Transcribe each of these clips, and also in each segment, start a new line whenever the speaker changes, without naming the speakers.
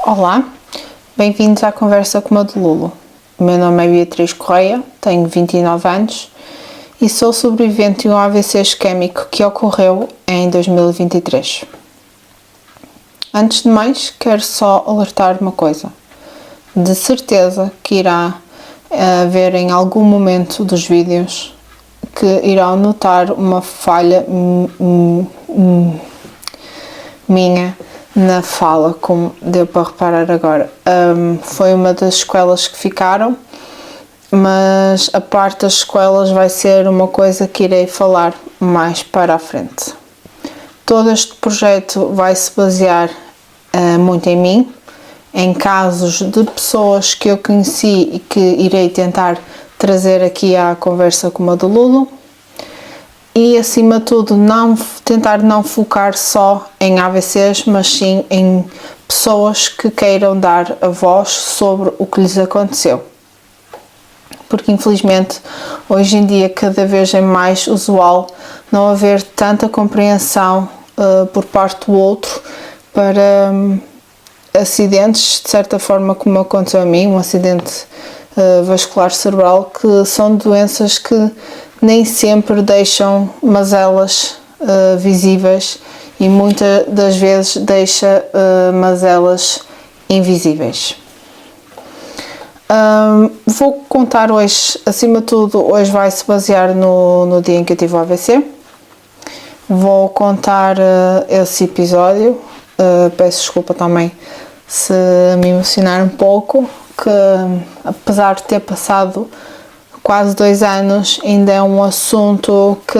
Olá, bem-vindos à Conversa com a Lulo. O meu nome é Beatriz Correia, tenho 29 anos e sou sobrevivente de um AVC isquémico que ocorreu em 2023. Antes de mais, quero só alertar uma coisa. De certeza que irá haver em algum momento dos vídeos que irão notar uma falha minha na fala, como deu para reparar agora. Foi uma das sequelas que ficaram, mas a parte das sequelas vai ser uma coisa que irei falar mais para a frente. Todo este projeto vai se basear muito em mim, em casos de pessoas que eu conheci e que irei tentar trazer aqui à conversa com a do Lulo. E acima de tudo tentar não focar só em AVCs, mas sim em pessoas que queiram dar a voz sobre o que lhes aconteceu. Porque infelizmente hoje em dia cada vez é mais usual não haver tanta compreensão por parte do outro para acidentes, de certa forma como aconteceu a mim, um acidente vascular cerebral, que são doenças que nem sempre deixam mazelas visíveis e muitas das vezes deixa mazelas invisíveis. Vou contar hoje, acima de tudo, hoje vai se basear no dia em que eu tive o AVC. Vou contar esse episódio, peço desculpa também se me emocionar um pouco, que apesar de ter passado quase 2 anos, ainda é um assunto que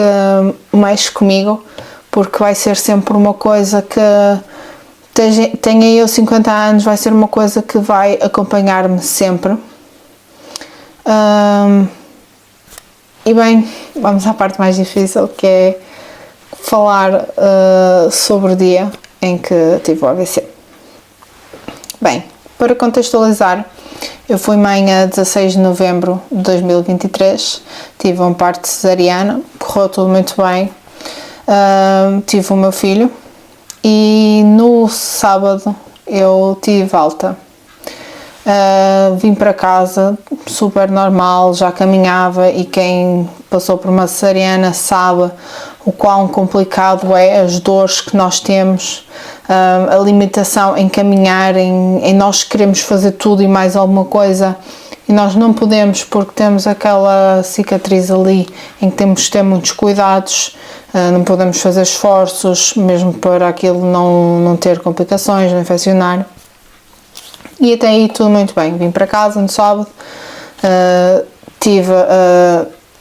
mexe comigo, porque vai ser sempre uma coisa que, tenha eu 50 anos, vai ser uma coisa que vai acompanhar-me sempre. E bem, vamos à parte mais difícil, que é falar sobre o dia em que tive o AVC. Bem, para contextualizar, eu fui mãe a 16 de novembro de 2023, tive um parto cesariana, correu tudo muito bem, tive o meu filho e no sábado eu tive alta. Vim para casa super normal, já caminhava, e quem passou por uma cesariana sabe o quão complicado é as dores que nós temos, a limitação em caminhar, em nós queremos fazer tudo e mais alguma coisa e nós não podemos porque temos aquela cicatriz ali em que temos de ter muitos cuidados, não podemos fazer esforços mesmo para aquilo não ter complicações, não infeccionar. E até aí tudo muito bem. Vim para casa no sábado, estive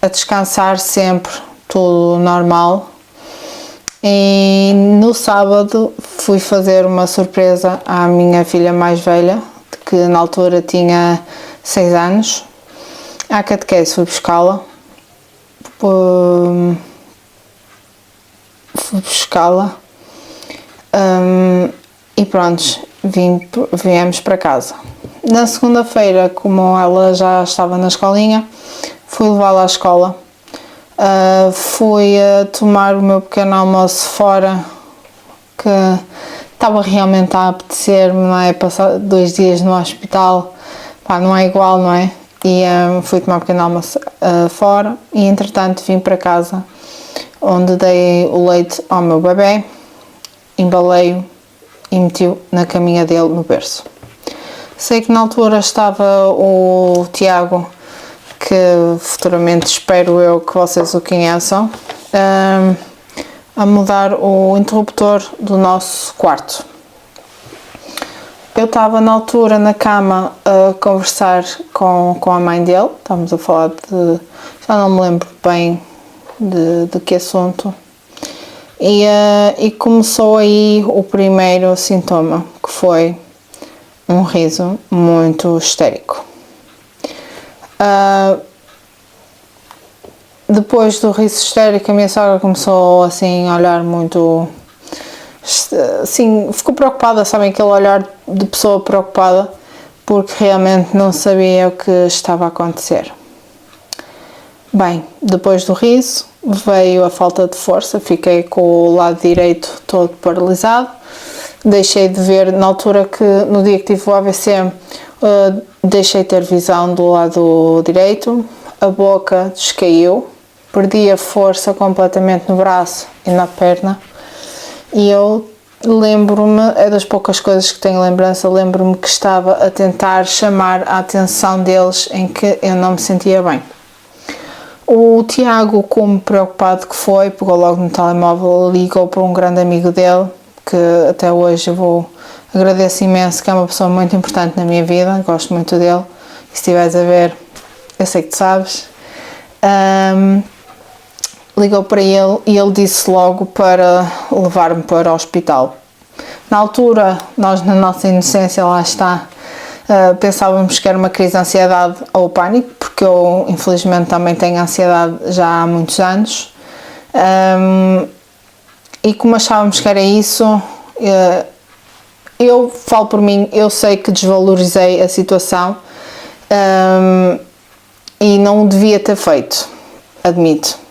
a descansar sempre, tudo normal, e no sábado fui fazer uma surpresa à minha filha mais velha, que na altura tinha 6 anos, à catequese. Fui buscá-la, e pronto, viemos para casa. Na segunda-feira, como ela já estava na escolinha, fui levá-la à escola. Fui a tomar o meu pequeno almoço fora, que estava realmente a apetecer-me, não é? Passar 2 dias no hospital, não é igual, não é? E fui tomar o pequeno almoço fora e entretanto vim para casa, onde dei o leite ao meu bebê, embalei-o e meti-o na caminha dele no berço. Sei que na altura estava o Tiago, que futuramente espero eu que vocês o conheçam, a mudar o interruptor do nosso quarto. Eu estava na altura na cama a conversar com a mãe dele, estávamos a falar já não me lembro bem de que assunto, e começou aí o primeiro sintoma, que foi um riso muito histérico. Depois do riso histérico, a minha sogra começou assim a olhar muito, assim, ficou preocupada, sabem, aquele olhar de pessoa preocupada, porque realmente não sabia o que estava a acontecer. Bem, depois do riso veio a falta de força, fiquei com o lado direito todo paralisado, deixei de ver, na altura que, no dia que tive o AVC, deixei de ter visão do lado direito, a boca descaiu, perdi a força completamente no braço e na perna, e eu lembro-me, é das poucas coisas que tenho lembrança, lembro-me que estava a tentar chamar a atenção deles em que eu não me sentia bem. O Tiago, como preocupado que foi, pegou logo no telemóvel, ligou para um grande amigo dele, que até hoje eu agradeço imenso, que é uma pessoa muito importante na minha vida, gosto muito dele, e se estiveres a ver, eu sei que tu sabes. Ligou para ele e ele disse logo para levar-me para o hospital. Na altura, nós na nossa inocência, lá está, pensávamos que era uma crise de ansiedade ou pânico, porque eu infelizmente também tenho ansiedade já há muitos anos, e como achávamos que era isso, eu falo por mim, eu sei que desvalorizei a situação, e não o devia ter feito, admito.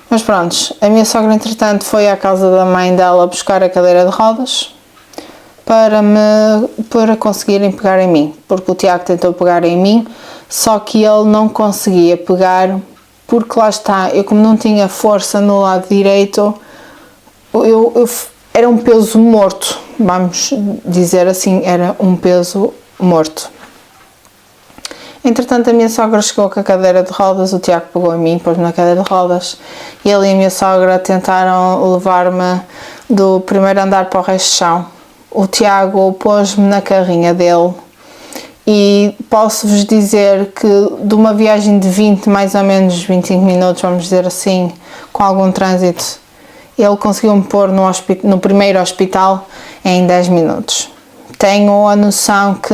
Mas pronto, a minha sogra entretanto foi à casa da mãe dela buscar a cadeira de rodas para conseguirem pegar em mim, porque o Tiago tentou pegar em mim, só que ele não conseguia pegar, porque lá está, eu como não tinha força no lado direito, eu era um peso morto, vamos dizer assim, era um peso morto. Entretanto, a minha sogra chegou com a cadeira de rodas, o Tiago pegou em mim, pôs-me na cadeira de rodas, e ele e a minha sogra tentaram levar-me do primeiro andar para o resto do chão. O Tiago pôs-me na carrinha dele, e posso-vos dizer que de uma viagem de 20, mais ou menos 25 minutos, vamos dizer assim, com algum trânsito, ele conseguiu-me pôr no primeiro hospital em 10 minutos. Tenho a noção que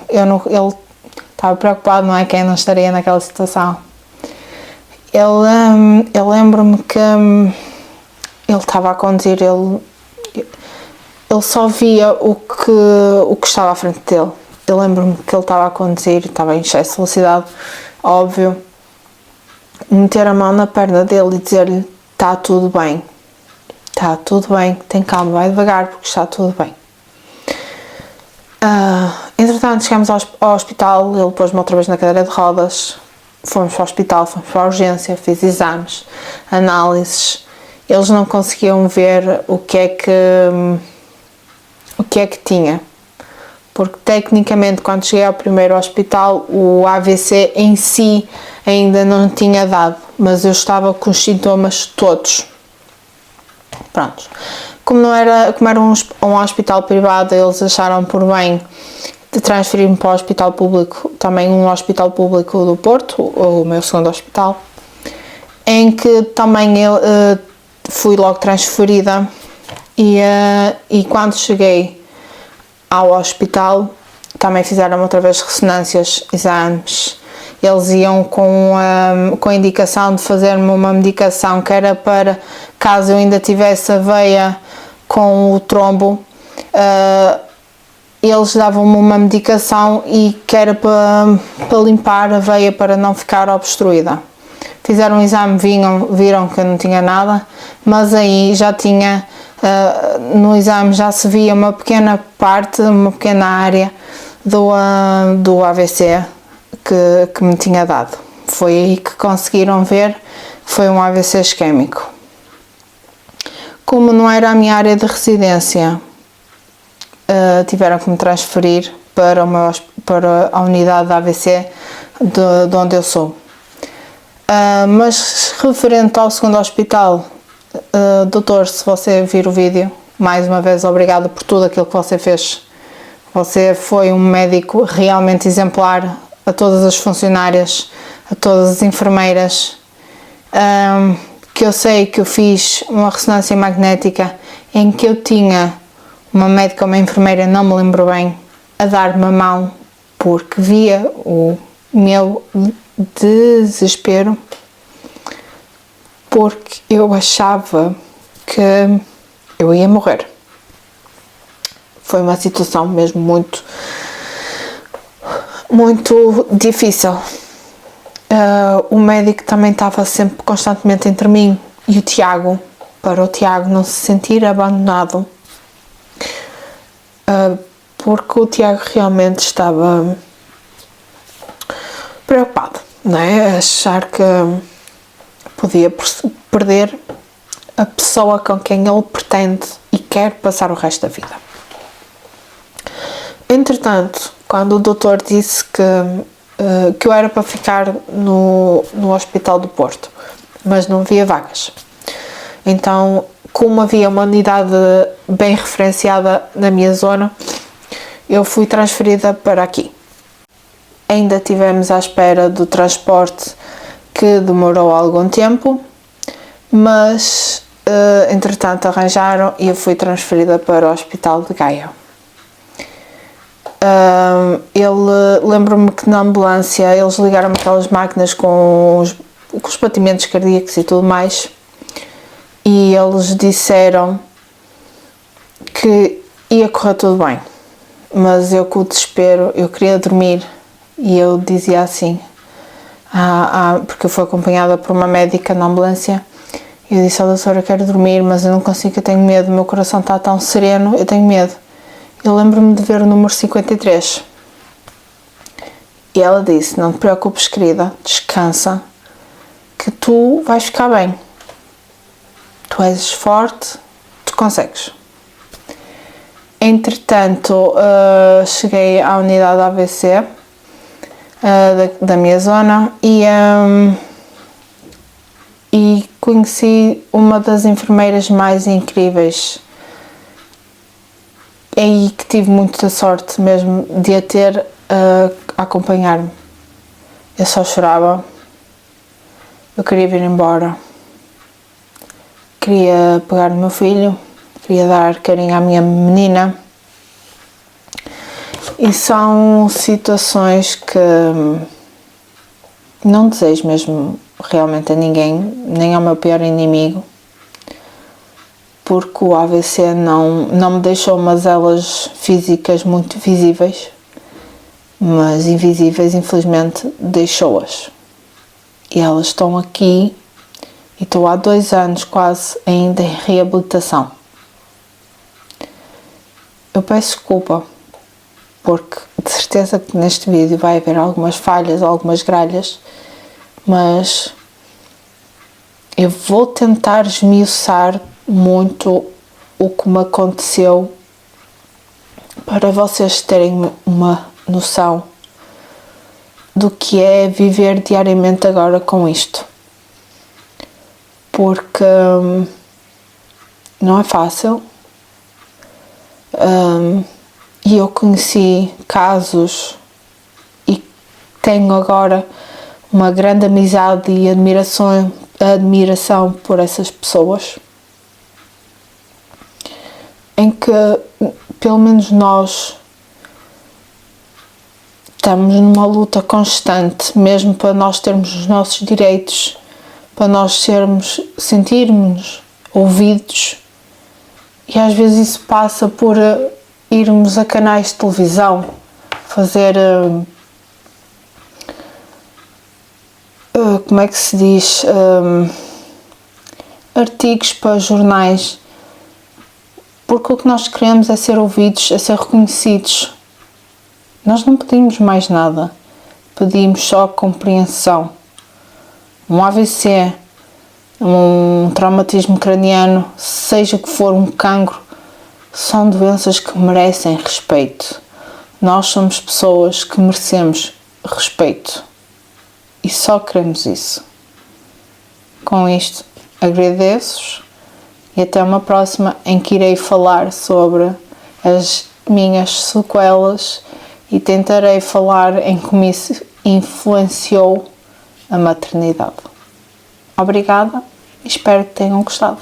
ele estava preocupado, não é? Quem não estaria naquela situação. Eu lembro-me que ele estava a conduzir, ele só via o que estava à frente dele. Eu lembro-me que ele estava a conduzir, estava em excesso de velocidade, óbvio. Meter a mão na perna dele e dizer-lhe: está tudo bem, tem calma, vai devagar porque está tudo bem. Entretanto, chegamos ao hospital, ele pôs-me outra vez na cadeira de rodas, fomos para o hospital, fomos para a urgência, fiz exames, análises, eles não conseguiam ver o que é que tinha, porque tecnicamente quando cheguei ao primeiro hospital o AVC em si ainda não tinha dado, mas eu estava com os sintomas todos. Pronto. Como era um hospital privado, eles acharam por bem de transferir-me para o hospital público, também um hospital público do Porto, o meu segundo hospital, em que também eu fui logo transferida e quando cheguei ao hospital também fizeram outra vez ressonâncias, exames. Eles iam com a indicação de fazer-me uma medicação que era para, caso eu ainda tivesse a veia com o trombo, eles davam-me uma medicação e que era para limpar a veia para não ficar obstruída. Fizeram um exame, viram que eu não tinha nada, mas aí já tinha, no exame já se via uma pequena parte, uma pequena área do AVC que me tinha dado. Foi aí que conseguiram ver, foi um AVC isquémico. Como não era a minha área de residência, tiveram que me transferir para a unidade de AVC de onde eu sou. Mas referente ao segundo hospital, doutor, se você vir o vídeo, mais uma vez obrigado por tudo aquilo que você fez. Você foi um médico realmente exemplar, a todas as funcionárias, a todas as enfermeiras, que eu sei que eu fiz uma ressonância magnética em que eu tinha uma médica ou uma enfermeira, não me lembro bem, a dar-me a mão porque via o meu desespero, porque eu achava que eu ia morrer. Foi uma situação mesmo muito difícil. O médico também estava sempre constantemente entre mim e o Tiago, para o Tiago não se sentir abandonado. porque o Tiago realmente estava preocupado, não é? Achar que podia perder a pessoa com quem ele pretende e quer passar o resto da vida. Entretanto, quando o doutor disse que eu era para ficar no Hospital do Porto, mas não havia vagas, então, como havia uma unidade bem referenciada na minha zona, eu fui transferida para aqui. Ainda estivemos à espera do transporte, que demorou algum tempo, mas entretanto arranjaram e eu fui transferida para o Hospital de Gaia. Lembro-me que na ambulância eles ligaram-me aquelas máquinas com os batimentos cardíacos e tudo mais, e eles disseram que ia correr tudo bem, mas eu com o desespero, eu queria dormir e eu dizia assim, porque eu fui acompanhada por uma médica na ambulância, e eu disse à doutora, eu quero dormir, mas eu não consigo, eu tenho medo, o meu coração está tão sereno, eu tenho medo. Eu lembro-me de ver o número 53 e ela disse, não te preocupes querida, descansa, que tu vais ficar bem, tu és forte, tu consegues. Entretanto, cheguei à unidade AVC da minha zona e conheci uma das enfermeiras mais incríveis. É aí que tive muita sorte mesmo de a ter a acompanhar-me. Eu só chorava, eu queria vir embora, queria pegar no meu filho, queria dar carinho à minha menina, e são situações que não desejo mesmo realmente a ninguém, nem ao meu pior inimigo, porque o AVC não me deixou mazelas físicas muito visíveis, mas invisíveis, infelizmente, deixou-as. E elas estão aqui e estou há 2 anos quase ainda em reabilitação. Eu peço desculpa, porque de certeza que neste vídeo vai haver algumas falhas, algumas gralhas, mas eu vou tentar esmiuçar muito o que me aconteceu para vocês terem uma noção do que é viver diariamente agora com isto, porque não é fácil, e eu conheci casos e tenho agora uma grande amizade e admiração por essas pessoas, em que pelo menos nós estamos numa luta constante, mesmo para nós termos os nossos direitos, para nós sentirmos ouvidos, e às vezes isso passa por irmos a canais de televisão, fazer como é que se diz, artigos para jornais, porque o que nós queremos é ser ouvidos, é ser reconhecidos. Nós não pedimos mais nada, pedimos só compreensão. Um AVC, um traumatismo craniano, seja que for um cancro, são doenças que merecem respeito. Nós somos pessoas que merecemos respeito e só queremos isso. Com isto, agradeço-vos e até uma próxima, em que irei falar sobre as minhas sequelas e tentarei falar em como isso influenciou a maternidade. Obrigada e espero que tenham gostado.